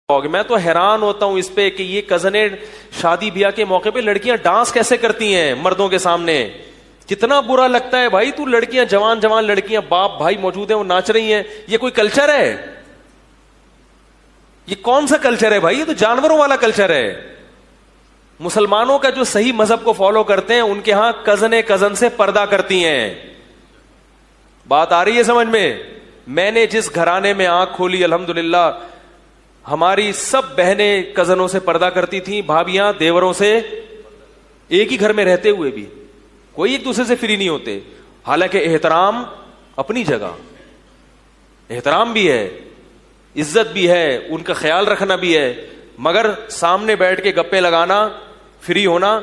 میں تو حیران ہوتا ہوں اس پہ کہ یہ کزنیں شادی بیاہ کے موقع پہ لڑکیاں ڈانس کیسے کرتی ہیں مردوں کے سامنے. کتنا برا لگتا ہے بھائی. تو لڑکیاں جوان لڑکیاں باپ بھائی موجود ہیں وہ ناچ رہی ہیں. یہ کوئی کلچر ہے؟ یہ کون سا کلچر ہے بھائی؟ یہ تو جانوروں والا کلچر ہے. مسلمانوں کا جو صحیح مذہب کو فالو کرتے ہیں ان کے ہاں کزن سے پردہ کرتی ہیں. بات آ رہی ہے سمجھ میں؟ میں نے جس گھرانے میں آنکھ کھولی الحمدللہ ہماری سب بہنیں کزنوں سے پردہ کرتی تھیں, بھابیاں دیوروں سے, ایک ہی گھر میں رہتے ہوئے بھی کوئی ایک دوسرے سے فری نہیں ہوتے. حالانکہ احترام اپنی جگہ, احترام بھی ہے, عزت بھی ہے, ان کا خیال رکھنا بھی ہے, مگر سامنے بیٹھ کے گپے لگانا, فری ہونا,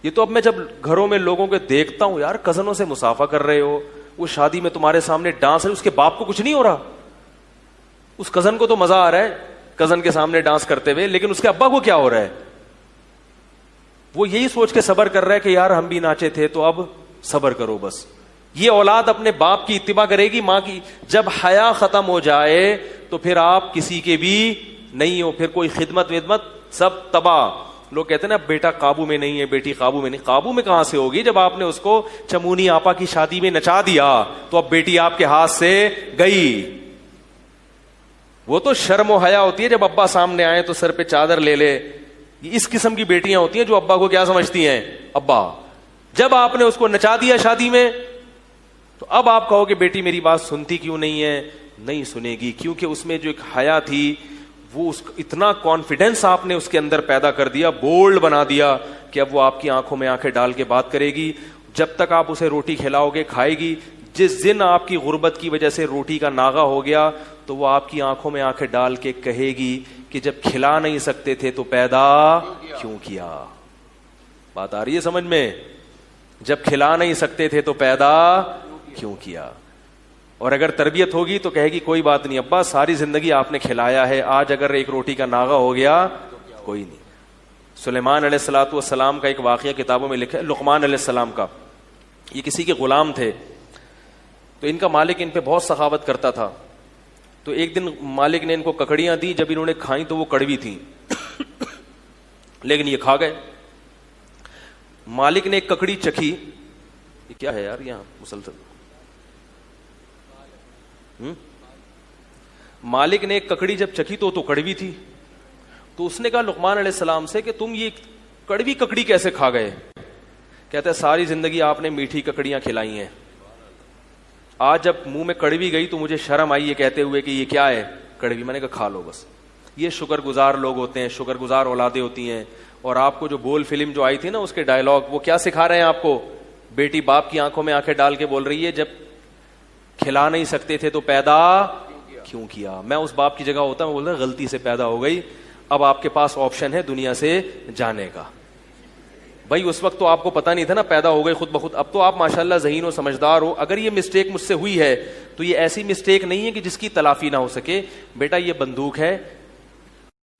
یہ تو اب میں جب گھروں میں لوگوں کے دیکھتا ہوں یار کزنوں سے مسافہ کر رہے ہو, وہ شادی میں تمہارے سامنے ڈانس ہے, اس کے باپ کو کچھ نہیں ہو رہا, اس کزن کو تو مزہ آ رہا ہے کزن کے سامنے ڈانس کرتے ہوئے, لیکن اس کے ابا کو کیا ہو رہا ہے؟ وہ یہی سوچ کے صبر کر رہا ہے کہ یار ہم بھی ناچے تھے تو اب صبر کرو بس. یہ اولاد اپنے باپ کی اتباع کرے گی, ماں کی. جب حیا ختم ہو جائے تو پھر آپ کسی کے بھی نہیں ہو, پھر کوئی خدمت ودمت سب تباہ. لوگ کہتے ہیں نا بیٹا قابو میں نہیں ہے, بیٹی قابو میں نہیں. قابو میں کہاں سے ہوگی جب آپ نے اس کو چمونی آپا کی شادی میں نچا دیا تو اب بیٹی آپ کے ہاتھ سے گئی. وہ تو شرم و حیا ہوتی ہے جب ابا سامنے آئے تو سر پہ چادر لے لے. اس قسم کی بیٹیاں ہوتی ہیں جو ابا کو کیا سمجھتی ہیں؟ ابا. جب آپ نے اس کو نچا دیا شادی میں تو اب آپ کہو کہ بیٹی میری بات سنتی کیوں نہیں ہے؟ نہیں سنے گی, کیونکہ اس میں جو ایک حیا تھی وہ اس اتنا کانفیڈینس آپ نے اس کے اندر پیدا کر دیا, بولڈ بنا دیا کہ اب وہ آپ کی آنکھوں میں آنکھیں ڈال کے بات کرے گی. جب تک آپ اسے روٹی کھلاؤ گے کھائے گی. جس دن آپ کی غربت کی وجہ سے روٹی کا ناغہ ہو گیا تو وہ آپ کی آنکھوں میں آنکھیں ڈال کے کہے گی کہ جب کھلا نہیں سکتے تھے تو پیدا کیوں کیا. بات آ رہی ہے سمجھ میں؟ جب کھلا نہیں سکتے تھے تو پیدا کیوں کیا. اور اگر تربیت ہوگی تو کہے گی کوئی بات نہیں ابا, ساری زندگی آپ نے کھلایا ہے, آج اگر ایک روٹی کا ناغہ ہو گیا کوئی نہیں. سلیمان علیہ الصلوۃ والسلام کا ایک واقعہ کتابوں میں لکھا ہے, لقمان علیہ السلام کا. یہ کسی کے غلام تھے تو ان کا مالک ان پہ بہت سخاوت کرتا تھا. تو ایک دن مالک نے ان کو ککڑیاں دی, جب انہوں نے کھائیں تو وہ کڑوی تھیں لیکن یہ کھا گئے. مالک نے ایک ککڑی چکھی, یہ کیا ہے یار یہاں مسلسل, مالک نے ایک ککڑی جب چکھی تو کڑوی تھی. تو اس نے کہا لقمان علیہ السلام سے کہ تم یہ کڑوی ککڑی کیسے کھا گئے؟ کہتا ہے ساری زندگی آپ نے میٹھی ککڑیاں کھلائی ہیں, آج جب منہ میں کڑوی گئی تو مجھے شرم آئی یہ کہتے ہوئے کہ یہ کیا ہے کڑوی. میں نے کہا کھا لو بس. یہ شکر گزار لوگ ہوتے ہیں, شکر گزار اولادیں ہوتی ہیں. اور آپ کو جو بول فلم جو آئی تھی نا اس کے ڈائلاگ وہ کیا سکھا رہے ہیں آپ کو؟ بیٹی باپ کی آنکھوں میں آنکھیں ڈال کے بول رہی ہے جب کھلا نہیں سکتے تھے تو پیدا کیوں کیا. میں اس باپ کی جگہ ہوتا میں بولتا غلطی سے پیدا ہو گئی, اب آپ کے پاس آپشن ہے دنیا سے جانے کا. بھائی اس وقت تو آپ کو پتا نہیں تھا نا, پیدا ہو گئی خود بخود. اب تو آپ ماشاءاللہ ذہین و سمجھدار ہو. اگر یہ مسٹیک مجھ سے ہوئی ہے تو یہ ایسی مسٹیک نہیں ہے کہ جس کی تلافی نہ ہو سکے. بیٹا یہ بندوق ہے,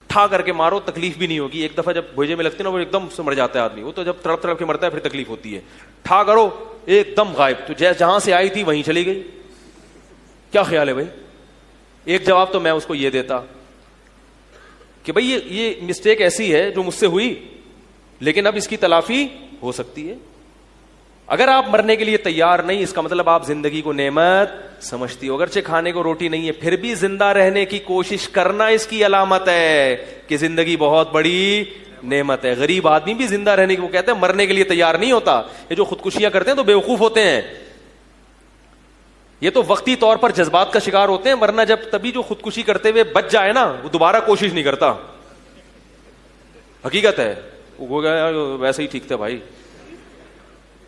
ٹھا کر کے مارو تکلیف بھی نہیں ہوگی. ایک دفعہ جب بھوجے میں لگتی ہے نا وہ ایک دم سے مر جاتا ہے آدمی, وہ تو جب تڑپ تڑپ کے مرتا ہے پھر تکلیف ہوتی ہے. ٹھا کرو ایک دم غائب, تو جہاں سے آئی تھی وہیں چلی گئی. کیا خیال ہے بھائی؟ ایک جواب تو میں اس کو یہ دیتا کہ بھائی یہ مسٹیک ایسی ہے جو مجھ سے ہوئی لیکن اب اس کی تلافی ہو سکتی ہے. اگر آپ مرنے کے لیے تیار نہیں اس کا مطلب آپ زندگی کو نعمت سمجھتی ہو. اگرچہ کھانے کو روٹی نہیں ہے پھر بھی زندہ رہنے کی کوشش کرنا اس کی علامت ہے کہ زندگی بہت بڑی نعمت ہے. غریب آدمی بھی زندہ رہنے کی, وہ کہتے ہیں مرنے کے لیے تیار نہیں ہوتا. یہ جو خودکشیاں کرتے ہیں تو بیوقوف ہوتے ہیں, یہ تو وقتی طور پر جذبات کا شکار ہوتے ہیں, ورنہ جب تبھی جو خودکشی کرتے ہوئے بچ جائے نا وہ دوبارہ کوشش نہیں کرتا. حقیقت ہے, وہ ویسے ہی ٹھیک تھا بھائی.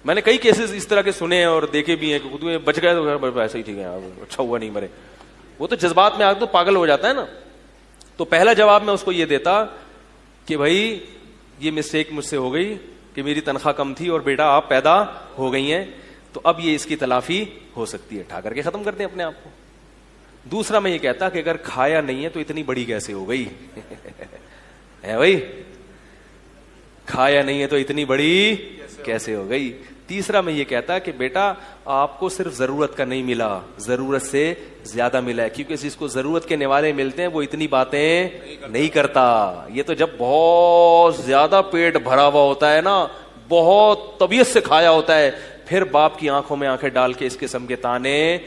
میں نے کئی کیسز اس طرح کے سنے ہیں اور دیکھے بھی ہیں کہ خود بچ گئے تو ویسے ہی ٹھیک ہے, اچھا ہوا نہیں مرے. وہ تو جذبات میں آ تو پاگل ہو جاتا ہے نا. تو پہلا جواب میں اس کو یہ دیتا کہ بھائی یہ مسٹیک مجھ سے ہو گئی کہ میری تنخواہ کم تھی اور بیٹا آپ پیدا ہو گئی ہیں, تو اب یہ اس کی تلافی ہو سکتی ہے, ٹھا کر کے ختم کر دیں اپنے آپ کو. دوسرا میں یہ کہتا کہ اگر کھایا نہیں ہے تو اتنی بڑی کیسے ہو گئی ہے بھائی, کھایا نہیں ہے تو اتنی بڑی کیسے ہو گئی. تیسرا میں یہ کہتا کہ بیٹا آپ کو صرف ضرورت کا نہیں ملا, ضرورت سے زیادہ ملا ہے, کیونکہ جس کو ضرورت کے نوالے ملتے ہیں وہ اتنی باتیں نہیں کرتا. یہ تو جب بہت زیادہ پیٹ بھرا ہوا ہوتا ہے نا, بہت طبیعت سے کھایا ہوتا ہے, پھر باپ کی آنکھوں میں آنکھیں ڈال کے اس قسم کے تانے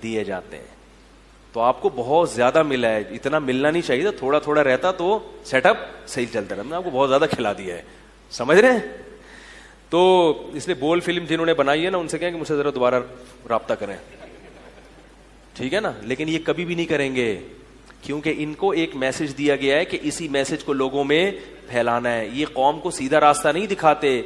دیے جاتے ہیں. تو آپ کو بہت زیادہ ملا ہے, اتنا ملنا نہیں چاہیے, تھوڑا تھوڑا رہتا تو سیٹ اپ صحیح چلتا رہتا. میں نے آپ کو بہت زیادہ کھلا دیا ہے, سمجھ رہے ہیں. تو اس لیے بول فلم جنہوں نے بنائی ہے نا, ان سے کہیں کہ مجھ سے ذرا دوبارہ رابطہ کریں, ٹھیک ہے نا. لیکن یہ کبھی بھی نہیں کریں گے, کیونکہ ان کو ایک میسج دیا گیا ہے کہ اسی میسج کو لوگوں میں پھیلانا ہے. یہ قوم کو سیدھا راستہ نہیں دکھاتے,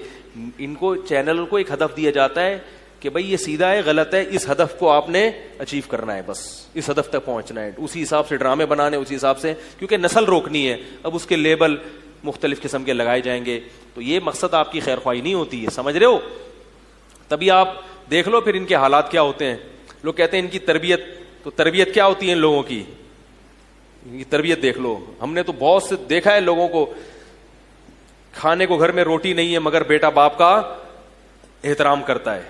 ان کو چینل کو ایک ہدف دیا جاتا ہے کہ بھائی یہ سیدھا ہے, غلط ہے, اس ہدف کو آپ نے اچیو کرنا ہے, بس اس ہدف تک پہنچنا ہے. اسی حساب سے ڈرامے بنانے, اسی حساب سے, کیونکہ نسل روکنی ہے. اب اس کے لیبل مختلف قسم کے لگائے جائیں گے, تو یہ مقصد آپ کی خیر خواہی نہیں ہوتی ہے, سمجھ رہے ہو. تبھی آپ دیکھ لو پھر ان کے حالات کیا ہوتے ہیں. لوگ کہتے ہیں ان کی تربیت, تو تربیت کیا ہوتی ہے ان لوگوں کی, ان کی تربیت دیکھ لو. ہم نے تو بہت سے دیکھا ہے لوگوں کو, کھانے کو گھر میں روٹی نہیں ہے مگر بیٹا باپ کا احترام کرتا ہے.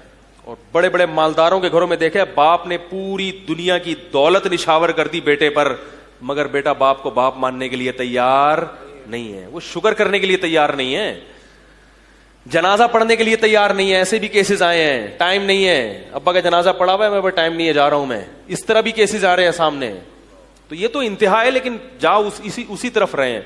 اور بڑے بڑے مالداروں کے گھروں میں دیکھا ہے, باپ نے پوری دنیا کی دولت نشاور کر دی بیٹے پر, مگر بیٹا باپ کو باپ ماننے کے لیے تیار نہیں ہے, وہ شکر کرنے کے لیے تیار نہیں ہے, جنازہ پڑھنے کے لیے تیار نہیں ہے. ایسے بھی کیسز آئے ہیں, ٹائم نہیں ہے, ابا کا جنازہ پڑھا ہوا ہے, میرے پاس ٹائم نہیں ہے, جا رہا ہوں میں. اس طرح بھی کیسز آ رہے ہیں سامنے. تو یہ تو انتہا ہے, لیکن جاؤ اسی طرف رہے ہیں.